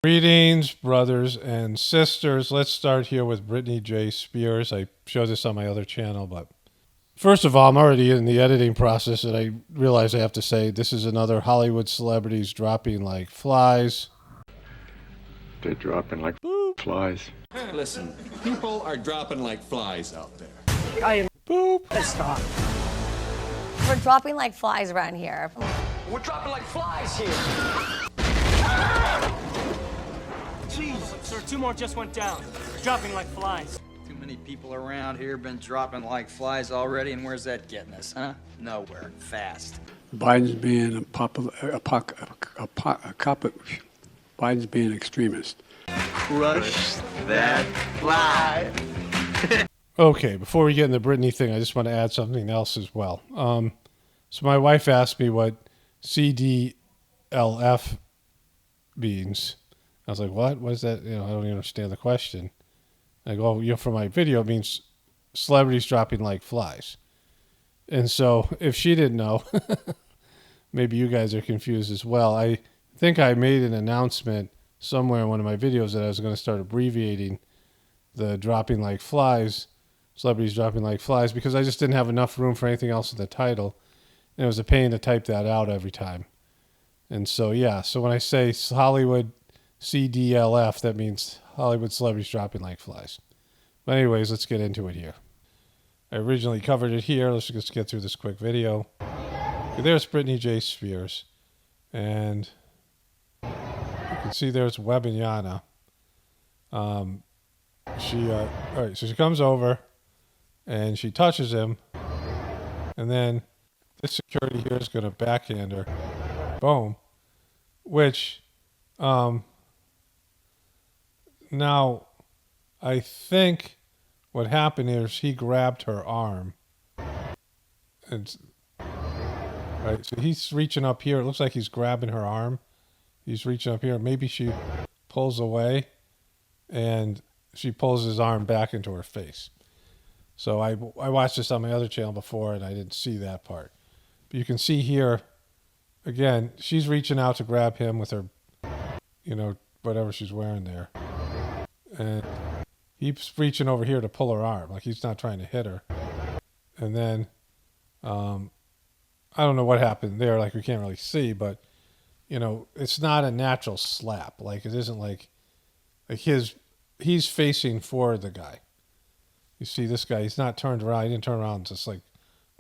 Greetings, brothers and sisters. Let's start here with Britney Spears. I showed this on my other channel, but first of all, I'm already in the editing process, and I realize I have to say this is another Hollywood celebrities dropping like flies. They're dropping like flies. Listen, people are dropping like flies out there. I am Boob. stop. We're dropping like flies around here. We're dropping like flies here. Jeez, sir, 2 more just went down. Dropping like flies. Too many people around here been dropping like flies already, and where's that getting us, huh? Nowhere. Fast. Biden's being Biden's being extremist. Crush that fly. Okay, before we get in the Britney thing, I just want to add something else as well. So my wife asked me what CDLF means. I was like, what? What is that? I don't even understand the question. I go, for my video, it means celebrities dropping like flies. And so if she didn't know, maybe you guys are confused as well. I think I made an announcement somewhere in one of my videos that I was going to start abbreviating the dropping like flies, celebrities dropping like flies, because I just didn't have enough room for anything else in the title. And it was a pain to type that out every time. And so, yeah, so when I say Hollywood CDLF, that means Hollywood celebrities dropping like flies. But anyways, let's get into it here. I originally covered it here. Let's just get through this quick video. Okay, there's Britney Spears. And you can see there's Webinyana. All right, so she comes over and she touches him. And then this security here is going to backhand her. Boom. Which, now, I think what happened is he grabbed her arm. And, right, so he's reaching up here. It looks like he's grabbing her arm. He's reaching up here. Maybe she pulls away, and she pulls his arm back into her face. So I watched this on my other channel before, and I didn't see that part. But you can see here, again, she's reaching out to grab him with her, whatever she's wearing there. And he's reaching over here to pull her arm, like he's not trying to hit her. And then, I don't know what happened there, like we can't really see, but, it's not a natural slap. Like it isn't like he's facing forward, the guy. You see this guy, he's not turned around. He didn't turn around just like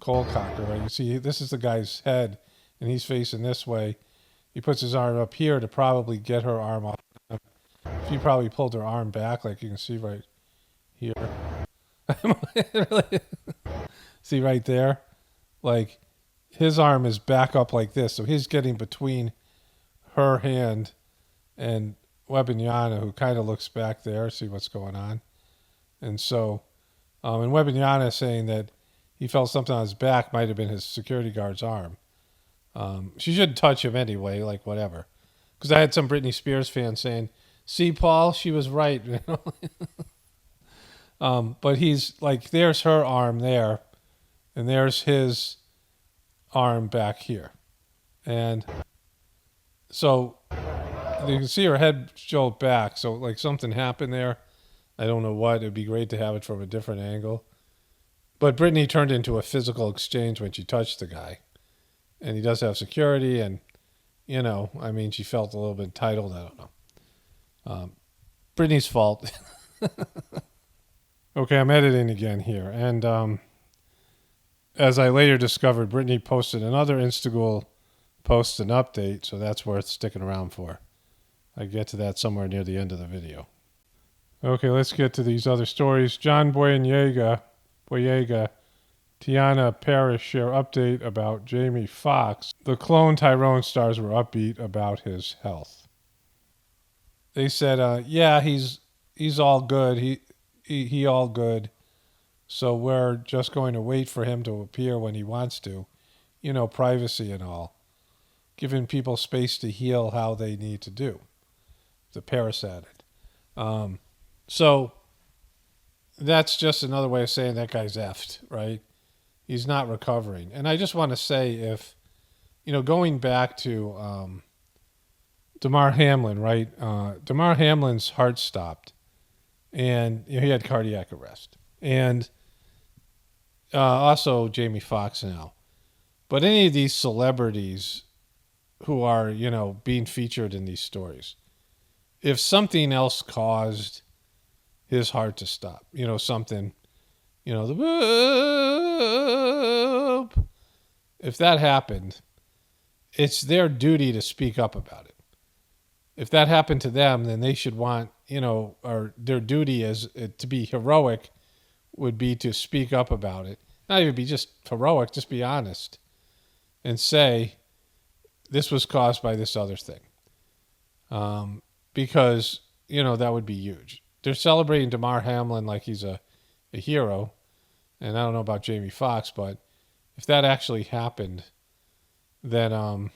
cold cocker, right? You see, this is the guy's head, and he's facing this way. He puts his arm up here to probably get her arm off. She probably pulled her arm back, like you can see right here. See right there? Like, his arm is back up like this, so he's getting between her hand and Webinyana, who kind of looks back there, see what's going on. And so, and Webinyana is saying that he felt something on his back, might have been his security guard's arm. She shouldn't touch him anyway, like whatever. Because I had some Britney Spears fans saying, see, Paul, she was right. But he's like, there's her arm there, and there's his arm back here. And so you can see her head jolt back. So like something happened there. I don't know what. It'd be great to have it from a different angle. But Britney turned into a physical exchange when she touched the guy. And he does have security, and, she felt a little bit entitled. I don't know. Britney's fault. Okay, I'm editing again here. And as I later discovered, Britney posted another Instagram post, an update, so that's worth sticking around for. I get to that somewhere near the end of the video. Okay, let's get to these other stories. John Boyega, Tiana Parrish share update about Jamie Foxx. The clone Tyrone stars were upbeat about his health. They said, yeah, he's all good. He all good. So we're just going to wait for him to appear when he wants to. Privacy and all. Giving people space to heal how they need to do. The Paris added. So that's just another way of saying that guy's effed, right? He's not recovering. And I just want to say, if, going back to Damar Hamlin, right? Damar Hamlin's heart stopped, and he had cardiac arrest, and also Jamie Foxx now. But any of these celebrities who are, being featured in these stories, if something else caused his heart to stop, something, the Boob, if that happened, it's their duty to speak up about it. If that happened to them, then they should want, or their duty is to be heroic would be to speak up about it. Not even be just heroic, just be honest and say, this was caused by this other thing. Because, that would be huge. They're celebrating Damar Hamlin like he's a hero. And I don't know about Jamie Foxx, but if that actually happened, then,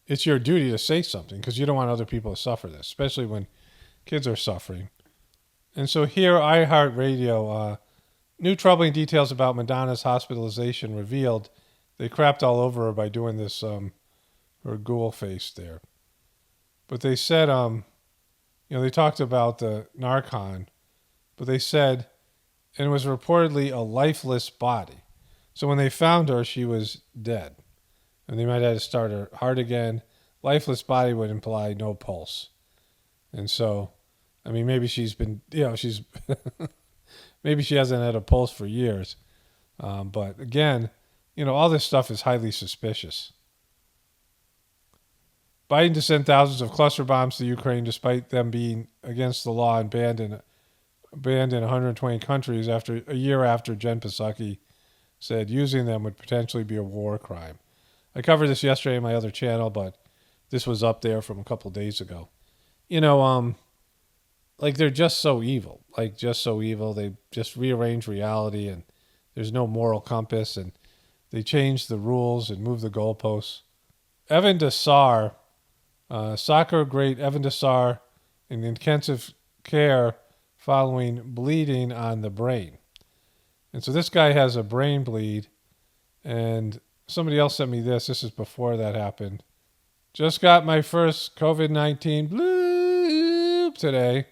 it's your duty to say something because you don't want other people to suffer this, especially when kids are suffering. And so here, iHeartRadio, new troubling details about Madonna's hospitalization revealed. They crapped all over her by doing this, her ghoul face there. But they said, they talked about the Narcan, but they said, and it was reportedly a lifeless body. So when they found her, she was dead. And they might have to start her heart again. Lifeless body would imply no pulse. And so, maybe she's been, she's, maybe she hasn't had a pulse for years. But again, all this stuff is highly suspicious. Biden to send thousands of cluster bombs to Ukraine despite them being against the law and banned in 120 countries a year after Jen Psaki said using them would potentially be a war crime. I covered this yesterday on my other channel, but this was up there from a couple days ago. They're just so evil. They just rearrange reality, and there's no moral compass, and they change the rules and move the goalposts. Evan Desar, soccer great Evan Desar in intensive care following bleeding on the brain. And so this guy has a brain bleed, and somebody else sent me this. This is before that happened. Just got my first COVID-19 bloop today.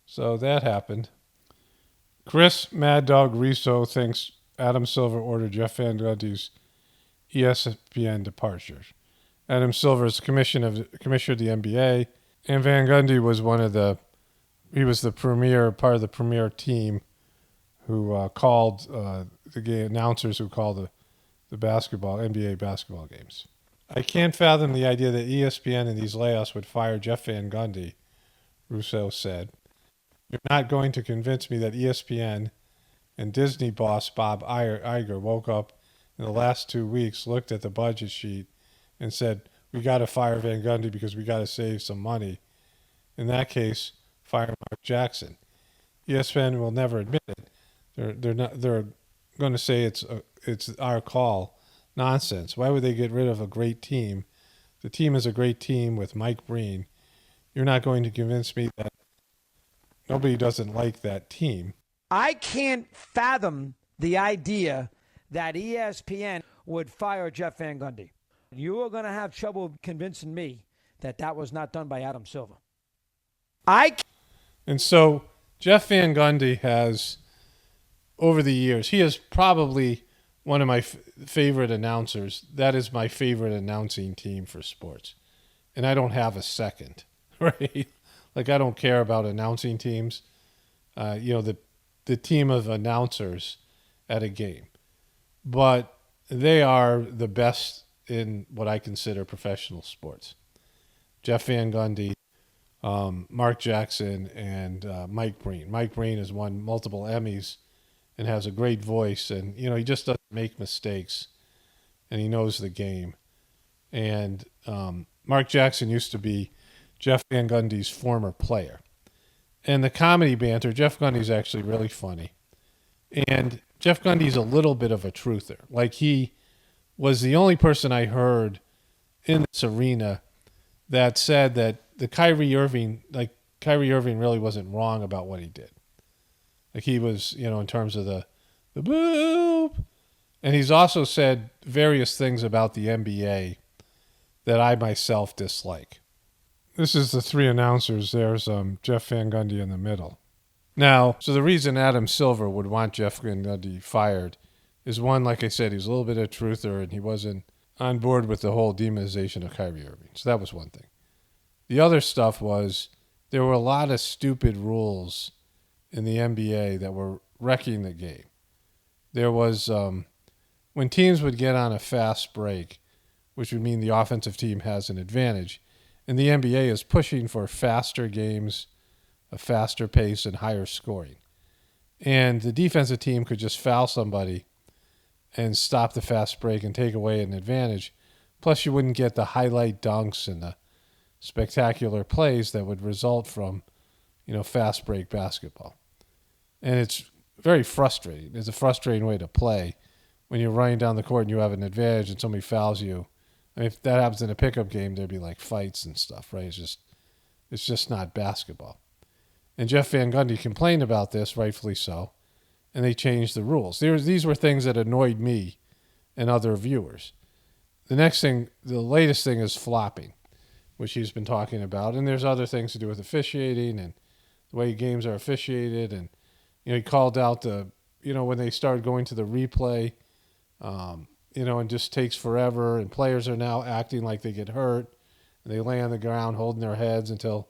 So that happened. Chris Mad Dog Riso thinks Adam Silver ordered Jeff Van Gundy's ESPN departure. Adam Silver is commissioner of the NBA, and Van Gundy was part of the premier team who called the game announcers who called the NBA basketball games. I can't fathom the idea that ESPN in these layoffs would fire Jeff Van Gundy, Russo said. You're not going to convince me that ESPN and Disney boss Bob Iger woke up in the last 2 weeks, looked at the budget sheet, and said, we got to fire Van Gundy because we got to save some money. In that case, fire Mark Jackson. ESPN will never admit it. They're going to say it's our call. Nonsense. Why would they get rid of a great team? The team is a great team with Mike Breen. You're not going to convince me that nobody doesn't like that team. I can't fathom the idea that ESPN would fire Jeff Van Gundy. You are going to have trouble convincing me that was not done by Adam Silver. And so Jeff Van Gundy has, over the years, he is probably one of my favorite announcers. That is my favorite announcing team for sports. And I don't have a second, right? I don't care about announcing teams. The team of announcers at a game. But they are the best in what I consider professional sports. Jeff Van Gundy, Mark Jackson, and Mike Breen. Mike Breen has won multiple Emmys and has a great voice, and he just doesn't make mistakes, and he knows the game. And Mark Jackson used to be Jeff Van Gundy's former player. And the comedy banter, Jeff Gundy's actually really funny. And Jeff Gundy's a little bit of a truther. He was the only person I heard in this arena that said that Kyrie Irving really wasn't wrong about what he did. He was, in terms of the boob. And he's also said various things about the NBA that I myself dislike. This is the three announcers. There's Jeff Van Gundy in the middle. Now, so the reason Adam Silver would want Jeff Van Gundy fired is one, like I said, he's a little bit of a truther and he wasn't on board with the whole demonization of Kyrie Irving. So that was one thing. The other stuff was there were a lot of stupid rules in the NBA that were wrecking the game. There was, when teams would get on a fast break, which would mean the offensive team has an advantage, and the NBA is pushing for faster games, a faster pace, and higher scoring. And the defensive team could just foul somebody and stop the fast break and take away an advantage. Plus, you wouldn't get the highlight dunks and the spectacular plays that would result from, fast break basketball. And it's very frustrating. It's a frustrating way to play when you're running down the court and you have an advantage and somebody fouls you. I mean, if that happens in a pickup game, there'd be like fights and stuff, right? It's just not basketball. And Jeff Van Gundy complained about this, rightfully so, and they changed the rules. These were things that annoyed me and other viewers. The next thing, the latest thing is flopping, which he's been talking about, and there's other things to do with officiating and the way games are officiated. And he called out when they started going to the replay, and just takes forever, and players are now acting like they get hurt, and they lay on the ground holding their heads until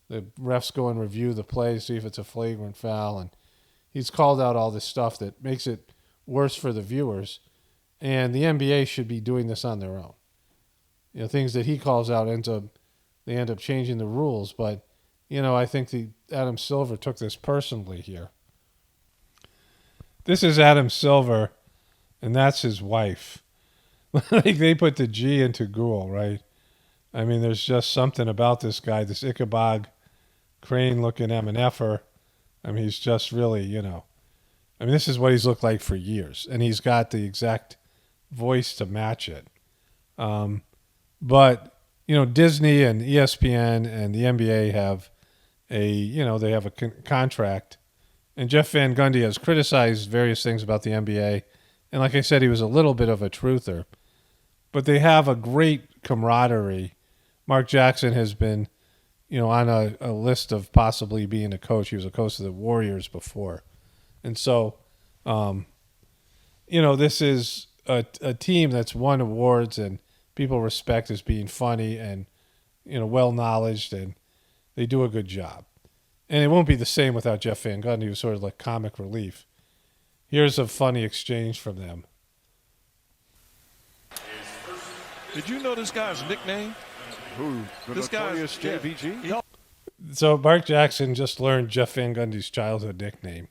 the refs go and review the play to see if it's a flagrant foul. And he's called out all this stuff that makes it worse for the viewers, and the NBA should be doing this on their own. Things that he calls out they end up changing the rules, but I think Adam Silver took this personally here. This is Adam Silver, and that's his wife. Like they put the G into Google, right? I mean, there's just something about this guy, this Ichabod Crane-looking MNF'er. I mean, he's just really, this is what he's looked like for years, and he's got the exact voice to match it. But, Disney and ESPN and the NBA have they have a contract. And Jeff Van Gundy has criticized various things about the NBA. And like I said, he was a little bit of a truther. But they have a great camaraderie. Mark Jackson has been, on a list of possibly being a coach. He was a coach of the Warriors before. And so, this is a team that's won awards and people respect as being funny and, well-knowledged, and they do a good job. And it won't be the same without Jeff Van Gundy, who's sort of like comic relief. Here's a funny exchange from them. Did you know this guy's nickname? Who? This guy's JVG? Yeah. So Mark Jackson just learned Jeff Van Gundy's childhood nickname.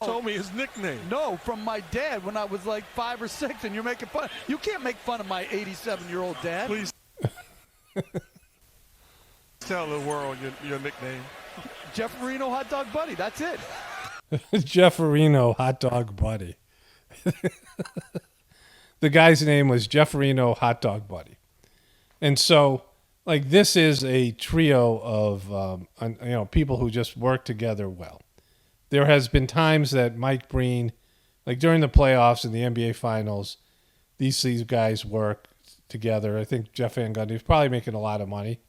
Told me his nickname. No, from my dad when I was like 5 or 6, and you're making fun. You can't make fun of my 87-year-old dad. Please tell the world your nickname. Jeff Marino Hot Dog Buddy. That's it. Jeff Marino Hot Dog Buddy. The guy's name was Jeff Marino Hot Dog Buddy. And so, this is a trio of people who just work together well. There has been times that Mike Breen, during the playoffs and the NBA Finals, these guys work together. I think Jeff Van Gundy is probably making a lot of money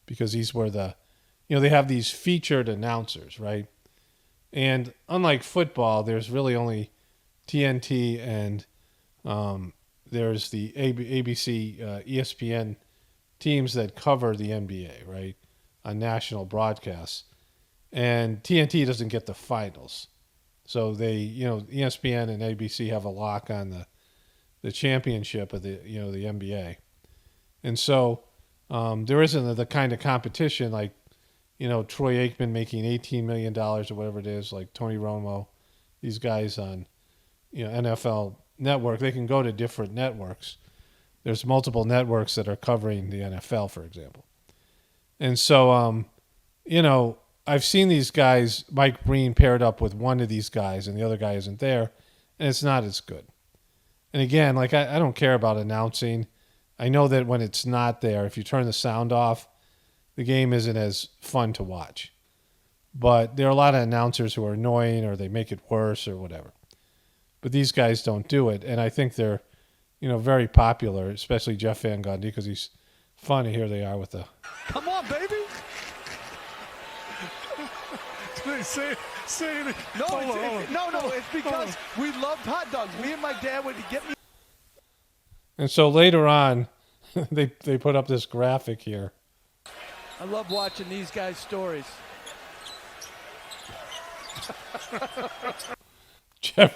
because these were they have these featured announcers, right? And unlike football, there's really only TNT and there's the ABC, ESPN teams that cover the NBA, right, on national broadcasts. And TNT doesn't get the finals. So they, ESPN and ABC have a lock on the championship of the NBA. And so there isn't the kind of competition like, Troy Aikman making $18 million or whatever it is, like Tony Romo, these guys on, NFL Network. They can go to different networks. There's multiple networks that are covering the NFL, for example. And so, I've seen these guys, Mike Breen paired up with one of these guys and the other guy isn't there, and it's not as good. And again, I don't care about announcing. I know that when it's not there, if you turn the sound off, the game isn't as fun to watch. But there are a lot of announcers who are annoying or they make it worse or whatever. But these guys don't do it, and I think they're very popular, especially Jeff Van Gundy, because he's funny. Here they are with the... Come on, baby. say it. No, Hold on. it's because we loved hot dogs. Me and my dad would get me. And so later on, they put up this graphic here. I love watching these guys' stories.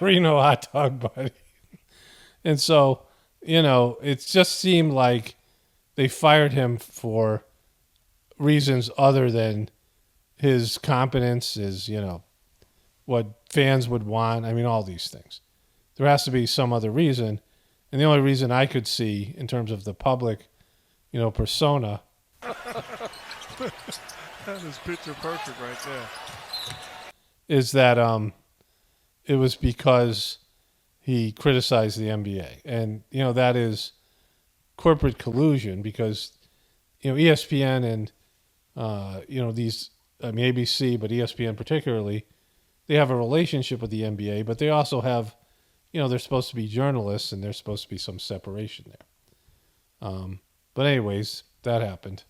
Marino hot dog buddy. And so, it just seemed like they fired him for reasons other than his competence, his, what fans would want. I mean, all these things. There has to be some other reason. And the only reason I could see in terms of the public, persona. That is picture perfect right there. Is that it was because he criticized the NBA. And, that is corporate collusion because, ESPN and, these, ABC, but ESPN particularly, they have a relationship with the NBA, but they also have, they're supposed to be journalists and there's supposed to be some separation there. But anyways, that happened.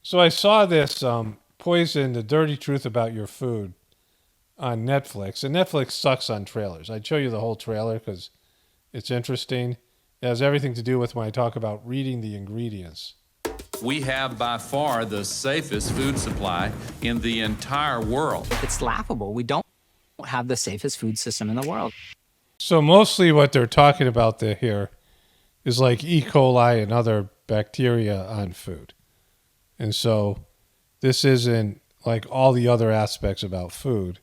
So I saw this Poison, The Dirty Truth About Your Food on Netflix. And Netflix sucks on trailers. I'd show you the whole trailer because it's interesting. It has everything to do with when I talk about reading the ingredients. We have by far the safest food supply in the entire world. It's laughable. We don't have the safest food system in the world. So mostly what they're talking about here is like E. coli and other bacteria on food. And so this isn't like all the other aspects about food.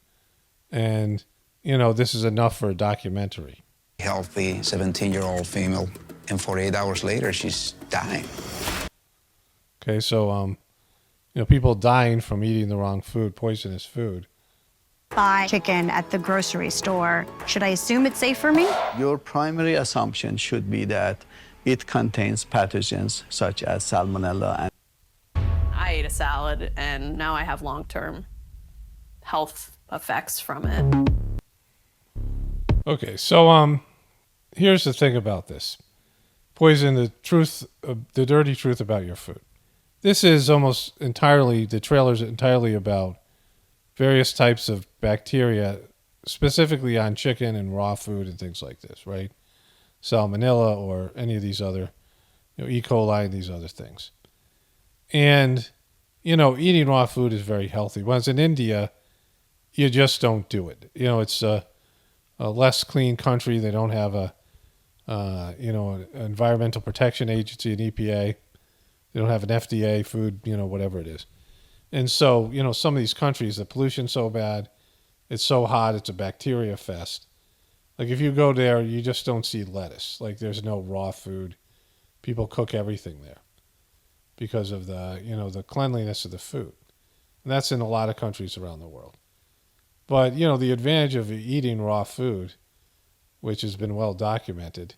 And, this is enough for a documentary. Healthy 17-year-old female, and 48 hours later, she's dying. Okay, so, people dying from eating the wrong food, poisonous food. Buy chicken at the grocery store. Should I assume it's safe for me? Your primary assumption should be that it contains pathogens such as salmonella. I ate a salad, and now I have long-term health effects from it. Okay, so here's the thing about this. Poison, the dirty truth about your food. This is almost entirely, the trailer's entirely about various types of bacteria, specifically on chicken and raw food and things like this, right? Salmonella or any of these other, E. coli and these other things. And, eating raw food is very healthy. When it's in India, you just don't do it. It's a less clean country. They don't have an environmental protection agency, an EPA. They don't have an FDA, food, whatever it is. And so, some of these countries, the pollution's so bad, it's so hot, it's a bacteria fest. Like if you go there, you just don't see lettuce. Like there's no raw food. People cook everything there because of the cleanliness of the food. And that's in a lot of countries around the world. But, the advantage of eating raw food, which has been well documented,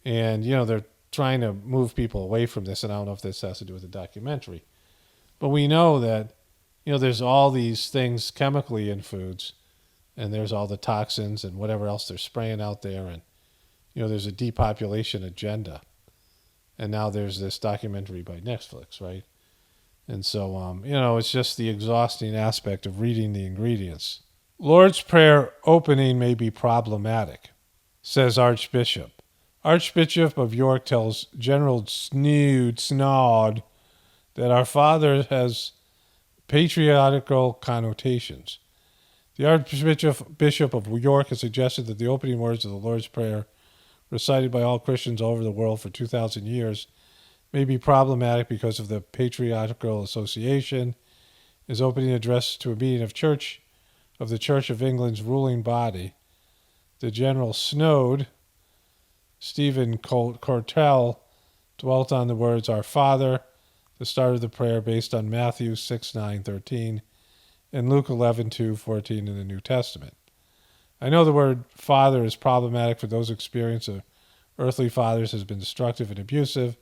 and, they're trying to move people away from this, and I don't know if this has to do with the documentary. But we know that, there's all these things chemically in foods, and there's all the toxins and whatever else they're spraying out there, and, there's a depopulation agenda. And now there's this documentary by Netflix, right? And so, it's just the exhausting aspect of reading the ingredients. Lord's Prayer opening may be problematic, says Archbishop. Archbishop of York tells General Snod that our Father has patriarchal connotations. The Archbishop of York has suggested that the opening words of the Lord's Prayer, recited by all Christians all over the world for 2,000 years, may be problematic because of the patriarchal association. His opening address to a meeting of the Church of England's ruling body. The General Snowed, Stephen Cortell, dwelt on the words, Our Father, the start of the prayer based on Matthew 6:9-13, and Luke 11:2-14 in the New Testament. I know the word father is problematic for those experience of earthly fathers has been destructive and abusive,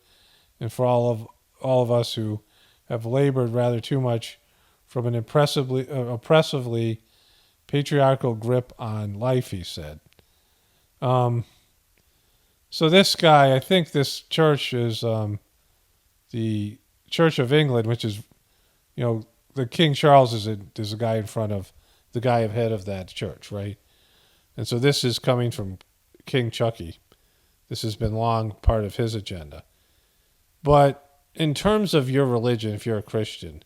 and for all of us who have labored rather too much from an oppressively patriarchal grip on life, he said. So this guy, I think this church is the Church of England, which is, the King Charles is a guy in front of the guy head of that church, right? And so this is coming from King Chucky. This has been long part of his agenda. But in terms of your religion, if you're a Christian,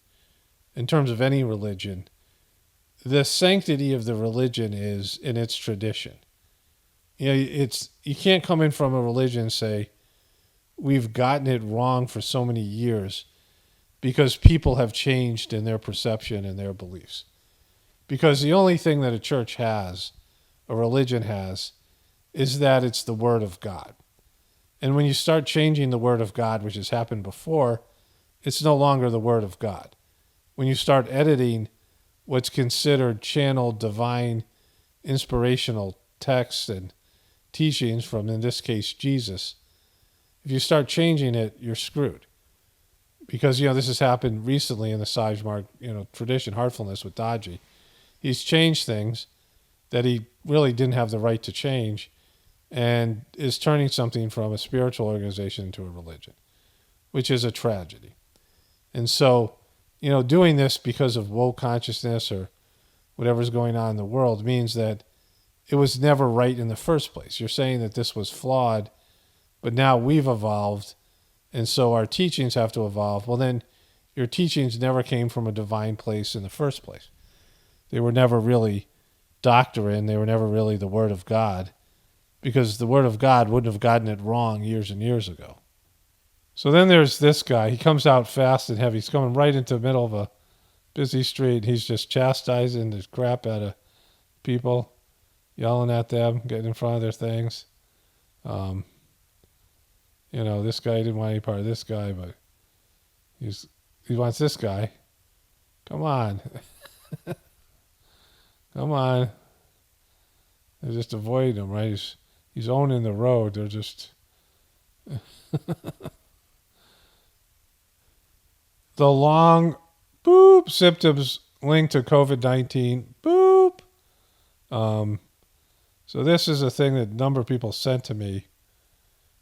in terms of any religion, the sanctity of the religion is in its tradition. You can't come in from a religion and say, we've gotten it wrong for so many years because people have changed in their perception and their beliefs. Because the only thing that a church has, a religion has, is that it's the Word of God. And when you start changing the Word of God, which has happened before, it's no longer the Word of God. When you start editing what's considered channeled divine inspirational texts and teachings from, in this case, Jesus, if you start changing it, you're screwed. Because, this has happened recently in the Sajmark, tradition, Heartfulness with Dodgy. He's changed things that he really didn't have the right to change and is turning something from a spiritual organization into a religion, which is a tragedy. And so, doing this because of woke consciousness or whatever's going on in the world means that it was never right in the first place. You're saying that this was flawed, but now we've evolved, and so our teachings have to evolve. Well, then your teachings never came from a divine place in the first place. They were never really doctrine. They were never really the Word of God, because the Word of God wouldn't have gotten it wrong years and years ago. So then there's this guy. He comes out fast and heavy. He's coming right into the middle of a busy street. He's just chastising the crap out of people, yelling at them, getting in front of their things. This guy didn't want any part of this guy, but he wants this guy. Come on. Come on. They're just avoiding him, right? He's owning the road. They're just... The long boop symptoms linked to COVID-19. Boop. So this is a thing that a number of people sent to me.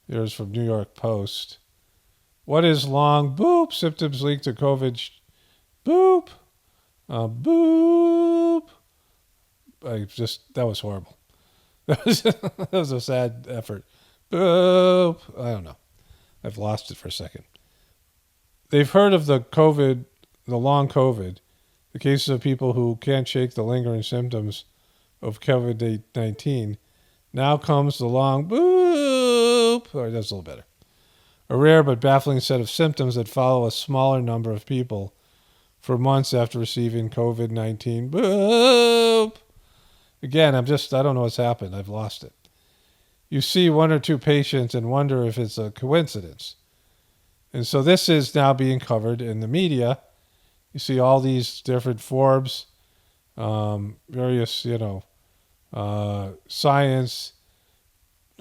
Here's from New York Post. What is long boop symptoms linked to COVID? Boop. Boop. That was horrible. That was a sad effort. Boop. I don't know. I've lost it for a second. They've heard of the long COVID, the cases of people who can't shake the lingering symptoms of COVID-19. Now comes the long boop. All right, that's a little better. A rare but baffling set of symptoms that follow a smaller number of people for months after receiving COVID-19. Boop. Again, I don't know what's happened. I've lost it. You see one or two patients and wonder if it's a coincidence. And so this is now being covered in the media. You see all these different Forbes, various, Science,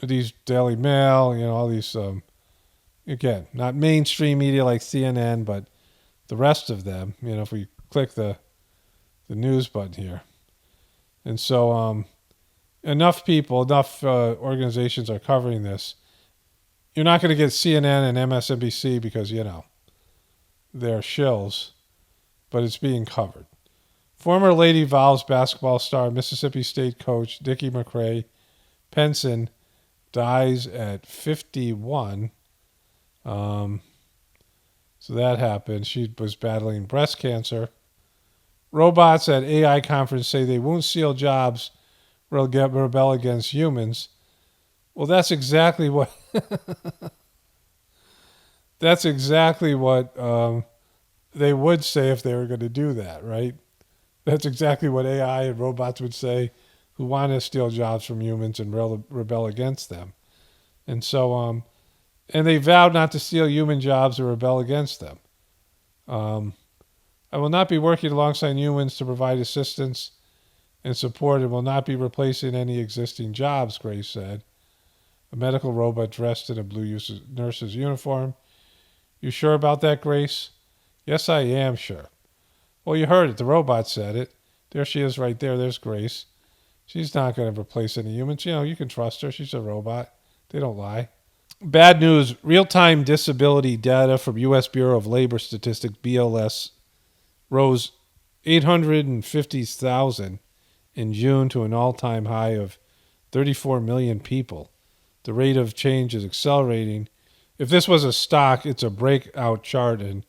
these Daily Mail, all these, again, not mainstream media like CNN, but the rest of them, if we click the news button here. And so enough organizations are covering this. You're not going to get CNN and MSNBC because, they're shills, but it's being covered. Former Lady Vols basketball star, Mississippi State coach Dickie McCray Penson dies at 51. So that happened. She was battling breast cancer. Robots at AI conference say they won't steal jobs or rebel against humans. Well, that's exactly what they would say if they were going to do that, right? That's exactly what AI and robots would say who want to steal jobs from humans and rebel against them. And so, and they vowed not to steal human jobs or rebel against them. I will not be working alongside humans to provide assistance and support and will not be replacing any existing jobs, Grace said. A medical robot dressed in a blue nurse's uniform. You sure about that, Grace? Yes, I am sure. Well, you heard it. The robot said it. There she is right there. There's Grace. She's not going to replace any humans. You can trust her. She's a robot. They don't lie. Bad news. Real-time disability data from U.S. Bureau of Labor Statistics, BLS, rose 850,000 in June to an all-time high of 34 million people. The rate of change is accelerating. If this was a stock, it's a breakout chart and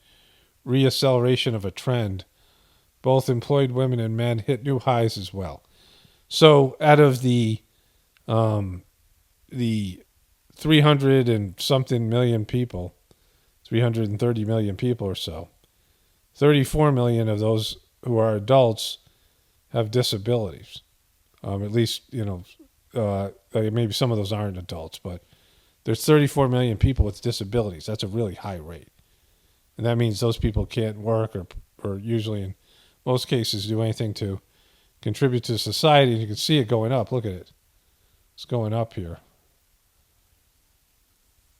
reacceleration of a trend. Both employed women and men hit new highs as well. So out of the 300 and something million people, 330 million people or so, 34 million of those who are adults have disabilities. At least, maybe some of those aren't adults, but there's 34 million people with disabilities. That's a really high rate. And that means those people can't work or usually in most cases do anything to contribute to society. And you can see it going up. Look at it. It's going up here.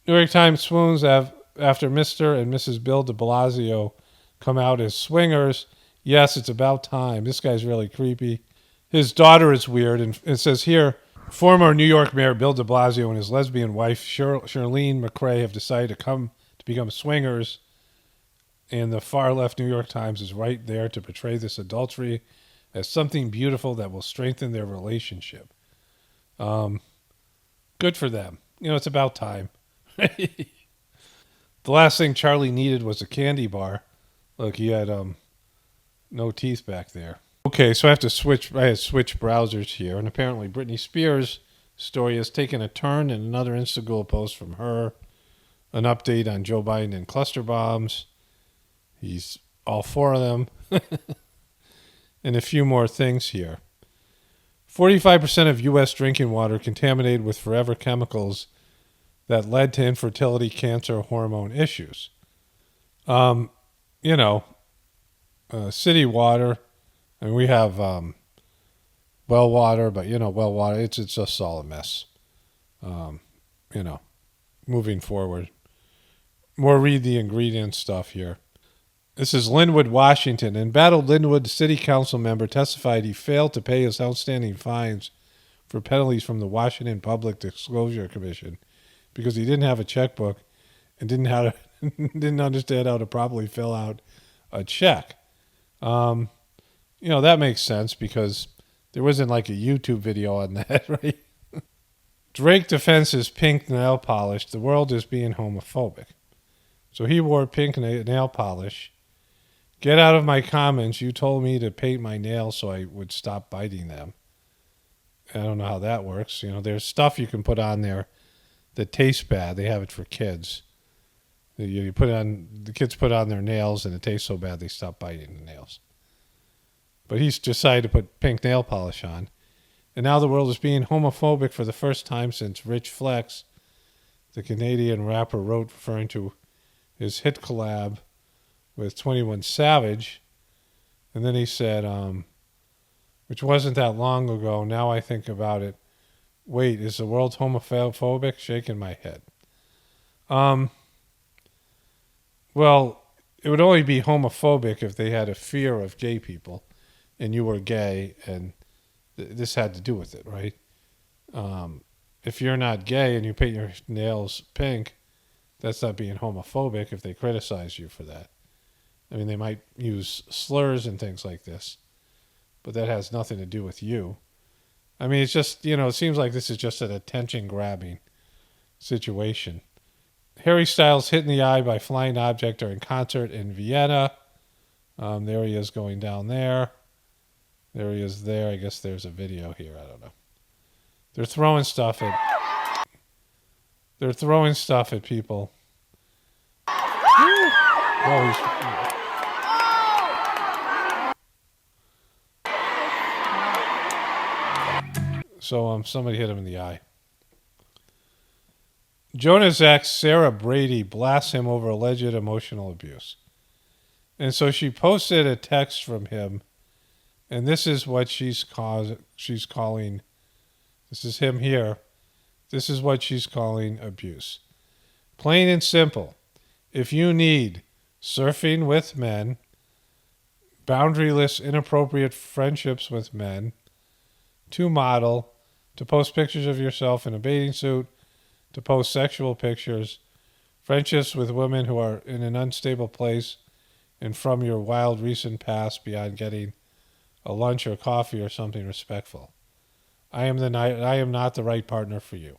New York Times swoons after Mr. and Mrs. Bill de Blasio come out as swingers. Yes, it's about time. This guy's really creepy. His daughter is weird. And it says here, former New York Mayor Bill de Blasio and his lesbian wife, Charlene McRae, have decided to become swingers. And the far-left New York Times is right there to portray this adultery as something beautiful that will strengthen their relationship. Good for them. It's about time. The last thing Charlie needed was a candy bar. Look, he had no teeth back there. Okay, so I had to switch browsers here, and apparently Britney Spears' story has taken a turn in another Instagram post from her, an update on Joe Biden and cluster bombs. He's all for them. And a few more things here. 45% of U.S. drinking water contaminated with forever chemicals that led to infertility, cancer, hormone issues. City water. I mean, we have well water, but well water, it's just all a mess. Moving forward. More read the Ingredients stuff here. This is Linwood, Washington. Embattled Linwood City Council member testified he failed to pay his outstanding fines for penalties from the Washington Public Disclosure Commission because he didn't have a checkbook and didn't understand how to properly fill out a check. That makes sense because there wasn't like a YouTube video on that, right? Drake defends his pink nail polish. The world is being homophobic. So he wore pink nail polish. Get out of my comments. You told me to paint my nails so I would stop biting them. I don't know how that works. There's stuff you can put on there that tastes bad. They have it for kids. The kids put on their nails and it tastes so bad they stop biting the nails. But he's decided to put pink nail polish on. And now the world is being homophobic for the first time since Rich Flex, the Canadian rapper, wrote referring to his hit collab with 21 Savage. And then he said, which wasn't that long ago, now I think about it, wait, is the world homophobic? Shaking my head. Well, it would only be homophobic if they had a fear of gay people and you were gay and this had to do with it, right? If you're not gay and you paint your nails pink, that's not being homophobic if they criticize you for that. I mean, they might use slurs and things like this, but that has nothing to do with you. I mean, it's just, it seems like this is just an attention-grabbing situation. Harry Styles hit in the eye by flying object during concert in Vienna. There he is going down there. There he is there. I guess there's a video here. I don't know. They're throwing stuff at people. So somebody hit him in the eye. Jonas X, Sarah Brady blasts him over alleged emotional abuse. And so she posted a text from him, and this is what she's calling, this is him here, this is what she's calling abuse. Plain and simple, if you need surfing with men, boundaryless, inappropriate friendships with men, to model, to post pictures of yourself in a bathing suit, to post sexual pictures, friendships with women who are in an unstable place, and from your wild recent past beyond getting a lunch or coffee or something respectful. I am not the right partner for you.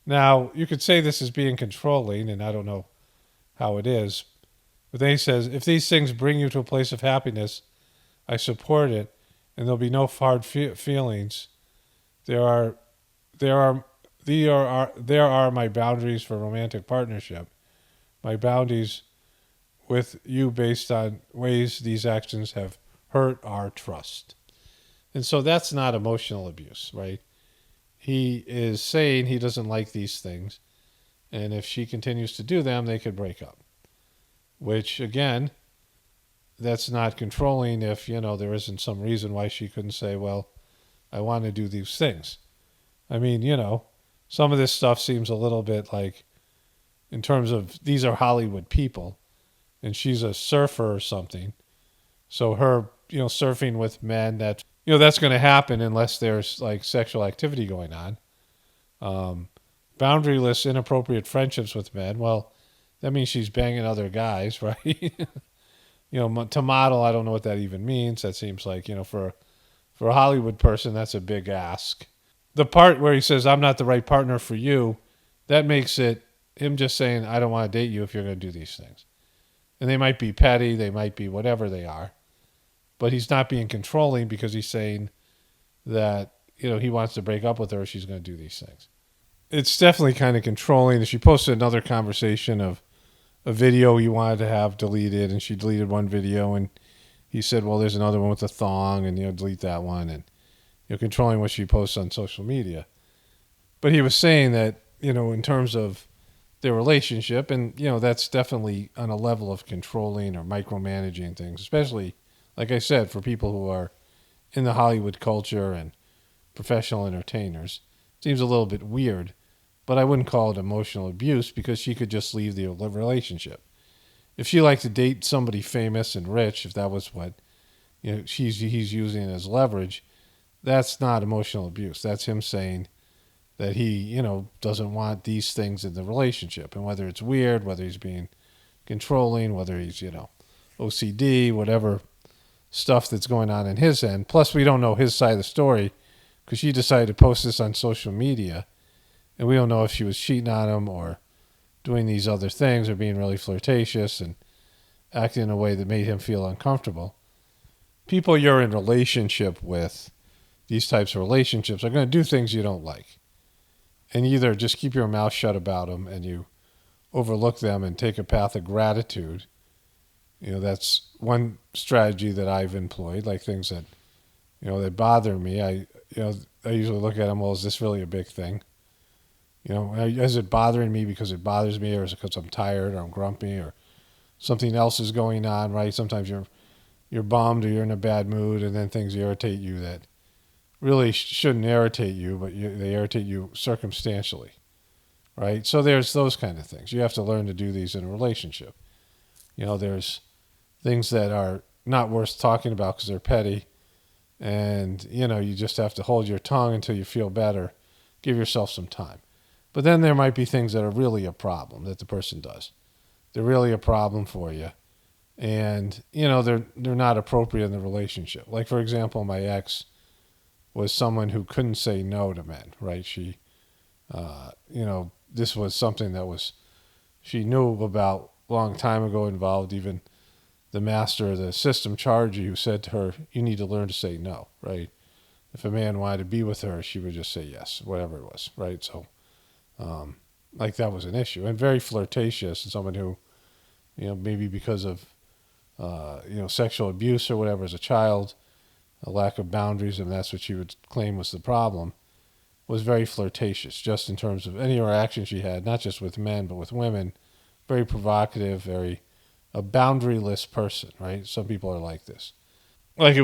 Now, you could say this is being controlling, and I don't know how it is, but then he says, if these things bring you to a place of happiness, I support it, and there'll be no hard feelings. There are my boundaries for romantic partnership. My boundaries with you based on ways these actions have hurt our trust. And so that's not emotional abuse, right? He is saying he doesn't like these things, and if she continues to do them, they could break up. Which, again, that's not controlling if, there isn't some reason why she couldn't say, well, I want to do these things. I mean, some of this stuff seems a little bit like, in terms of, these are Hollywood people, and she's a surfer or something. So her, surfing with men, that's going to happen unless there's like sexual activity going on. Boundaryless, inappropriate friendships with men. Well, that means she's banging other guys, right? To model, I don't know what that even means. That seems like, for a Hollywood person, that's a big ask. The part where he says, I'm not the right partner for you, that makes it him just saying, I don't want to date you if you're going to do these things. And they might be petty, they might be whatever they are. But he's not being controlling because he's saying that, he wants to break up with her if she's going to do these things. It's definitely kind of controlling. She posted another conversation of a video he wanted to have deleted, and she deleted one video, and he said, well, there's another one with a thong, and, delete that one, and, controlling what she posts on social media. But he was saying that, in terms of their relationship, and, that's definitely on a level of controlling or micromanaging things, especially, like I said, for people who are in the Hollywood culture and professional entertainers. Seems a little bit weird, but I wouldn't call it emotional abuse because she could just leave the relationship. If she liked to date somebody famous and rich, if that was what he's using as leverage, that's not emotional abuse. That's him saying that he, doesn't want these things in the relationship. And whether it's weird, whether he's being controlling, whether he's, OCD, whatever stuff that's going on in his end. Plus, we don't know his side of the story because she decided to post this on social media, and we don't know if she was cheating on him or doing these other things or being really flirtatious and acting in a way that made him feel uncomfortable. People you're in relationship with, these types of relationships, are going to do things you don't like. And either just keep your mouth shut about them and you overlook them and take a path of gratitude. That's one strategy that I've employed, like things that, that bother me. I usually look at them, well, is this really a big thing? Is it bothering me because it bothers me, or is it because I'm tired or I'm grumpy or something else is going on, right? Sometimes you're bummed or you're in a bad mood, and then things irritate you that really shouldn't irritate you, but they irritate you circumstantially, right? So there's those kind of things. You have to learn to do these in a relationship. There's things that are not worth talking about because they're petty, and, you just have to hold your tongue until you feel better. Give yourself some time. But then there might be things that are really a problem that the person does. They're really a problem for you. And, they're not appropriate in the relationship. Like, for example, my ex was someone who couldn't say no to men, right? She, this was something that she knew about a long time ago, involved even the master of the system, Chargy, who said to her, you need to learn to say no, right? If a man wanted to be with her, she would just say yes, whatever it was, right? So, that was an issue. And very flirtatious, and someone who, maybe because of, sexual abuse or whatever as a child, a lack of boundaries, and that's what she would claim was the problem, was very flirtatious, just in terms of any interaction she had, not just with men, but with women. Very provocative, a boundaryless person, right? Some people are like this. Like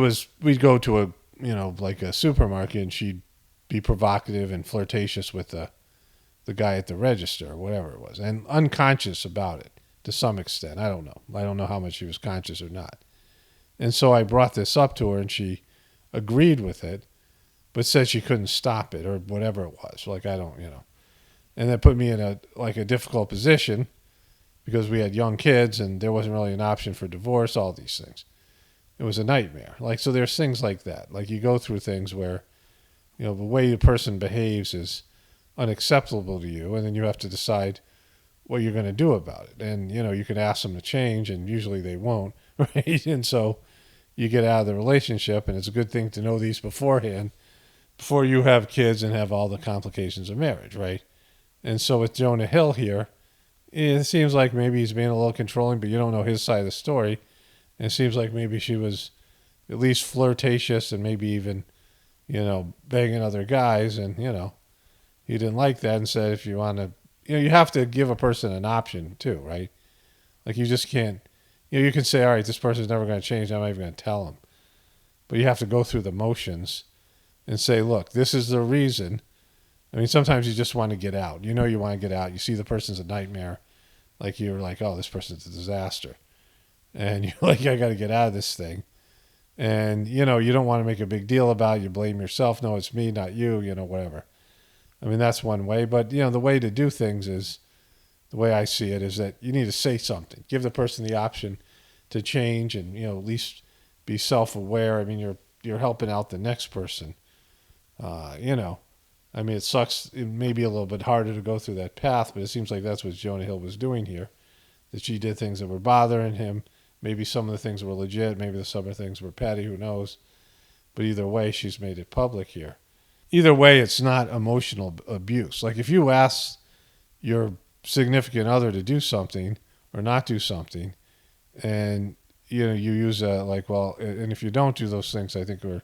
we'd go to a supermarket, and she'd be provocative and flirtatious with the guy at the register or whatever it was, and unconscious about it to some extent. I don't know. I don't know how much she was conscious or not. And so I brought this up to her, and she agreed with it, but said she couldn't stop it or whatever it was. Like, I don't. And that put me in a difficult position because we had young kids and there wasn't really an option for divorce, all these things. It was a nightmare. So there's things like that. You go through things where, the way the person behaves is unacceptable to you, and then you have to decide what you're going to do about it. And, you can ask them to change, and usually they won't, right? And so you get out of the relationship, and it's a good thing to know these beforehand, before you have kids and have all the complications of marriage, right? And so with Jonah Hill here, it seems like maybe he's being a little controlling, but you don't know his side of the story. And it seems like maybe she was at least flirtatious and maybe even, banging other guys. And, he didn't like that and said, if you want to, you have to give a person an option too, right? You just can't, you can say, all right, this person's never going to change. I'm not even going to tell him. But you have to go through the motions and say, look, this is the reason. I mean, sometimes you just want to get out. You want to get out. You see the person's a nightmare. You're like, oh, this person's a disaster. And you're like, I got to get out of this thing. And, you don't want to make a big deal about it. You blame yourself. No, it's me, not you, whatever. I mean, that's one way. But, the way to do things is, the way I see it, is that you need to say something. Give the person the option to change and, at least be self-aware. I mean, you're helping out the next person. I mean, it sucks. It may be a little bit harder to go through that path, but it seems like that's what Jonah Hill was doing here, that she did things that were bothering him. Maybe some of the things were legit. Maybe some of the things were petty. Who knows? But either way, she's made it public here. Either way, it's not emotional abuse. If you ask your significant other to do something or not do something, and, you use and if you don't do those things, I think we're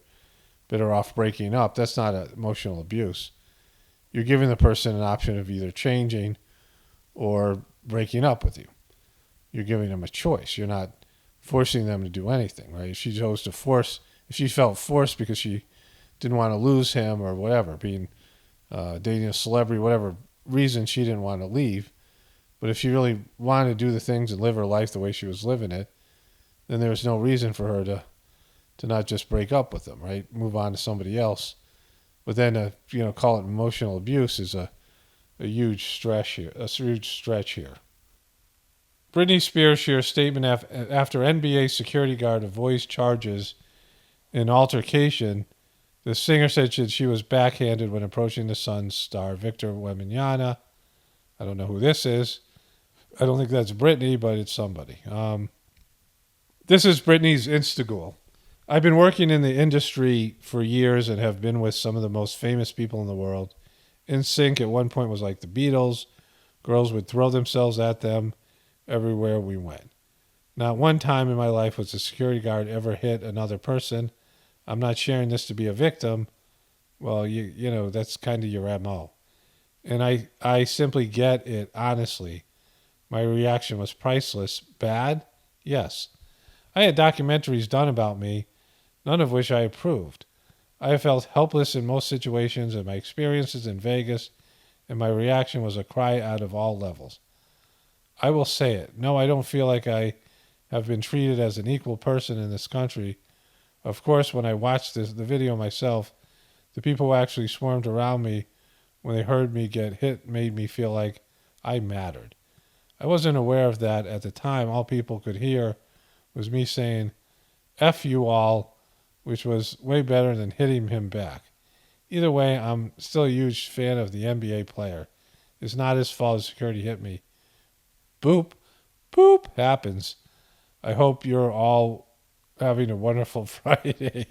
better off breaking up. That's not emotional abuse. You're giving the person an option of either changing or breaking up with you. You're giving them a choice. You're not forcing them to do anything, right? If she chose to force, if she felt forced because she didn't want to lose him or whatever, being dating a celebrity, whatever reason, she didn't want to leave. But if she really wanted to do the things and live her life the way she was living it, then there was no reason for her to not just break up with them, right? Move on to somebody else. But then, call it emotional abuse is a huge stretch here. Britney Spears shares statement after NBA security guard avoids charges in altercation. The singer said she was backhanded when approaching the Suns star Victor Wembanyama. I don't know who this is. I don't think that's Britney, but it's somebody. This is Britney's Instagram. I've been working in the industry for years and have been with some of the most famous people in the world. NSYNC at one point was like the Beatles. Girls would throw themselves at them everywhere we went. Not one time in my life was a security guard ever hit another person. I'm not sharing this to be a victim. Well, that's kind of your MO. And I simply get it, honestly. My reaction was priceless. Bad? Yes. I had documentaries done about me, none of which I approved. I have felt helpless in most situations, and my experiences in Vegas and my reaction was a cry out of all levels. I will say it. No, I don't feel like I have been treated as an equal person in this country. Of course, when I watched the video myself, the people who actually swarmed around me when they heard me get hit made me feel like I mattered. I wasn't aware of that at the time. All people could hear was me saying, F you all, which was way better than hitting him back. Either way, I'm still a huge fan of the NBA player. It's not his fault security hit me. Boop. Boop happens. I hope you're all having a wonderful Friday.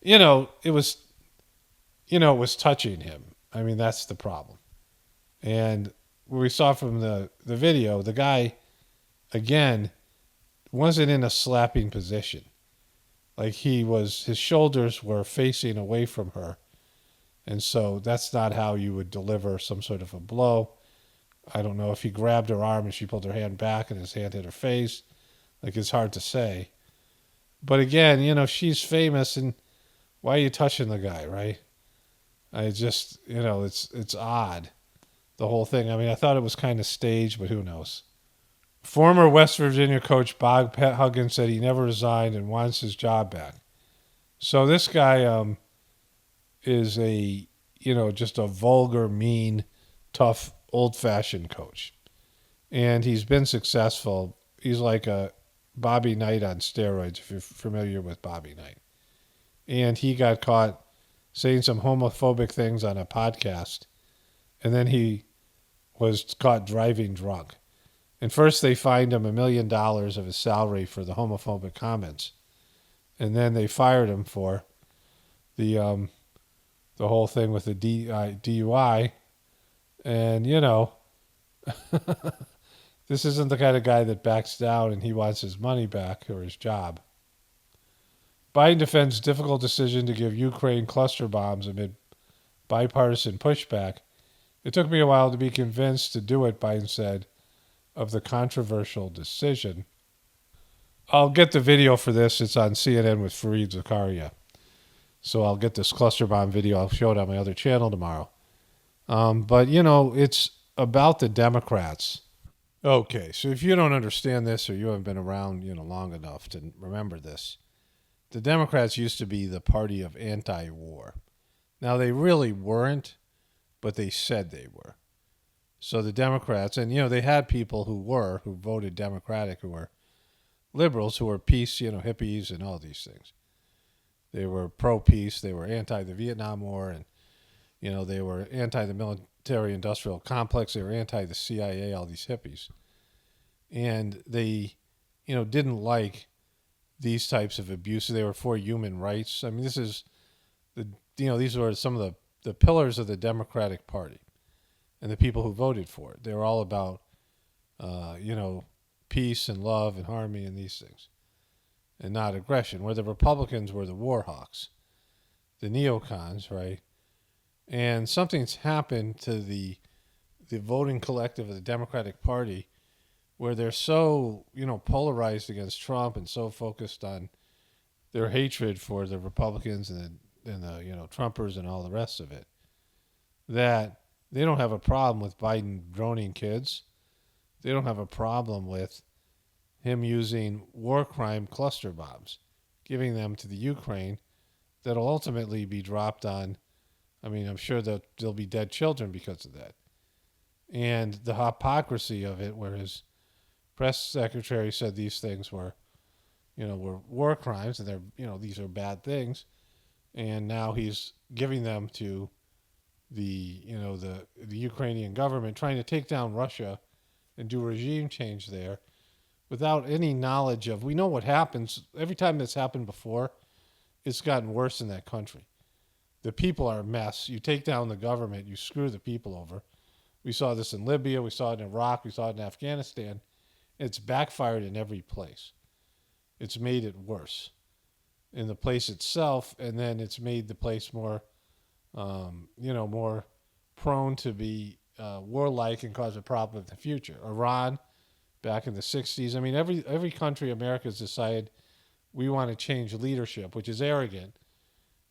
It was touching him. I mean, that's the problem. And what we saw from the video, the guy, again, wasn't in a slapping position. His shoulders were facing away from her. And so that's not how you would deliver some sort of a blow. I don't know if he grabbed her arm and she pulled her hand back and his hand hit her face. It's hard to say. But again, she's famous, and why are you touching the guy, right? I just, it's odd, the whole thing. I mean, I thought it was kind of staged, but who knows? Former West Virginia coach Bob Huggins said he never resigned and wants his job back. So this guy is just a vulgar, mean, tough, old-fashioned coach. And he's been successful. He's like a Bobby Knight on steroids, if you're familiar with Bobby Knight. And he got caught saying some homophobic things on a podcast, and then he was caught driving drunk. And first they fined him $1 million of his salary for the homophobic comments, and then they fired him for the whole thing with the DUI. And this isn't the kind of guy that backs down and he wants his money back or his job. Biden defends difficult decision to give Ukraine cluster bombs amid bipartisan pushback. It took me a while to be convinced to do it, Biden said, of the controversial decision. I'll get the video for this. It's on CNN with Fareed Zakaria. So I'll get this cluster bomb video. I'll show it on my other channel tomorrow. But, it's about the Democrats. Okay, so if you don't understand this or you haven't been around, long enough to remember this, the Democrats used to be the party of anti-war. Now, they really weren't, but they said they were. So the Democrats, and, they had people who voted Democratic, who were liberals, who were peace, hippies and all these things. They were pro-peace. They were anti the Vietnam War, and, they were anti the military-industrial complex. They were anti the CIA, all these hippies. And they, didn't like these types of abuses. They were for human rights. I mean, this is these were some of the pillars of the Democratic Party and the people who voted for it. They were all about, peace and love and harmony and these things, and not aggression. Where the Republicans were the war hawks, the neocons, right? And something's happened to the voting collective of the Democratic Party, where they're so, polarized against Trump and so focused on their hatred for the Republicans and the Trumpers and all the rest of it, that they don't have a problem with Biden droning kids. They don't have a problem with him using war crime cluster bombs, giving them to the Ukraine that'll ultimately be dropped on. I mean, I'm sure that there'll be dead children because of that. And the hypocrisy of it, where his press secretary said these things were war crimes, and they're, these are bad things. And now he's giving them to the Ukrainian government, trying to take down Russia and do regime change there without any knowledge of, we know what happens. Every time that's happened before, it's gotten worse in that country. The people are a mess. You take down the government, you screw the people over. We saw this in Libya, we saw it in Iraq, we saw it in Afghanistan. It's backfired in every place. It's made it worse in the place itself, and then it's made the place more, more prone to be warlike and cause a problem in the future. Iran, back in the 60s. I mean, every country America's decided we want to change leadership, which is arrogant.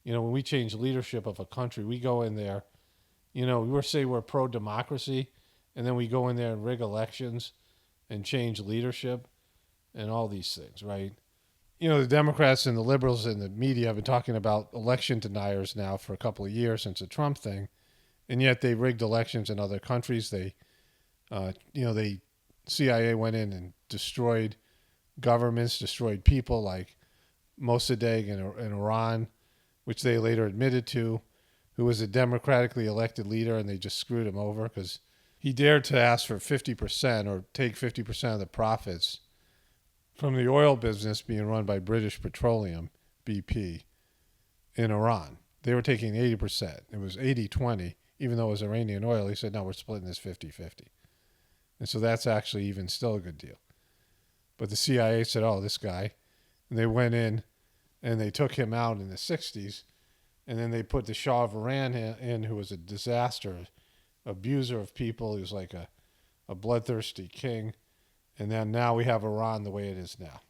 When we change leadership of a country, we go in there, we say we're pro-democracy, and then we go in there and rig elections and change leadership and all these things, right? The Democrats and the liberals and the media have been talking about election deniers now for a couple of years since the Trump thing, and yet they rigged elections in other countries. They, CIA went in and destroyed governments, destroyed people like Mossadegh in Iran, which they later admitted to, who was a democratically elected leader, and they just screwed him over because he dared to ask for 50% or take 50% of the profits from the oil business being run by British Petroleum, BP, in Iran. They were taking 80%. It was 80-20, even though it was Iranian oil. He said, no, we're splitting this 50-50. And so that's actually even still a good deal. But the CIA said, oh, this guy. And they went in and they took him out in the 60s. And then they put the Shah of Iran in, who was a disaster, abuser of people. He was like a bloodthirsty king. And then now we have Iran the way it is now,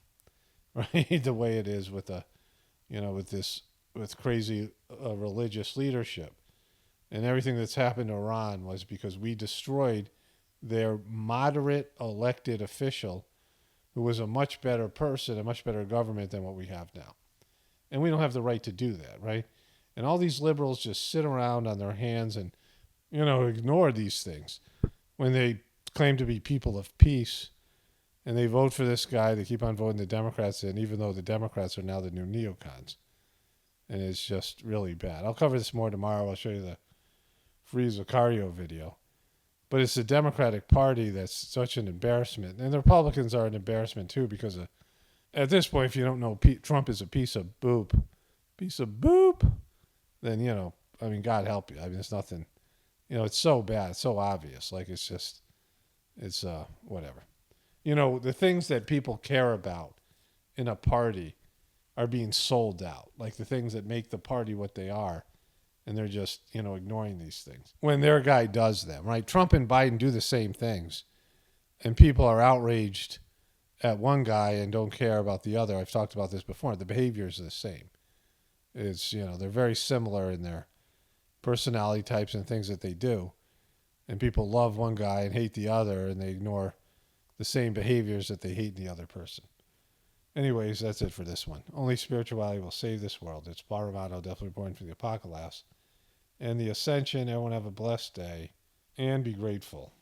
right? The way it is with with crazy religious leadership. And everything that's happened to Iran was because we destroyed their moderate elected official who was a much better person, a much better government than what we have now. And we don't have the right to do that, right? And all these liberals just sit around on their hands and, you know, ignore these things when they claim to be people of peace. And they vote for this guy. They keep on voting the Democrats in, even though the Democrats are now the new neocons. And it's just really bad. I'll cover this more tomorrow. I'll show you the Free Sicario video. But it's the Democratic Party that's such an embarrassment. And the Republicans are an embarrassment, too, because at this point, if you don't know Trump is a piece of boop, then, you know, I mean, God help you. I mean, it's nothing, you know, it's so bad. It's so obvious. Like, it's just, it's whatever. You know, the things that people care about in a party are being sold out. Like the things that make the party what they are. And they're just, you know, ignoring these things. When their guy does them, right? Trump and Biden do the same things. And people are outraged at one guy and don't care about the other. I've talked about this before. The behavior is the same. It's, you know, they're very similar in their personality types and things that they do. And people love one guy and hate the other, and they ignore the same behaviors that they hate in the other person. Anyways, that's it for this one. Only spirituality will save this world. It's Marino, definitely born for the apocalypse. And the ascension. Everyone have a blessed day and be grateful.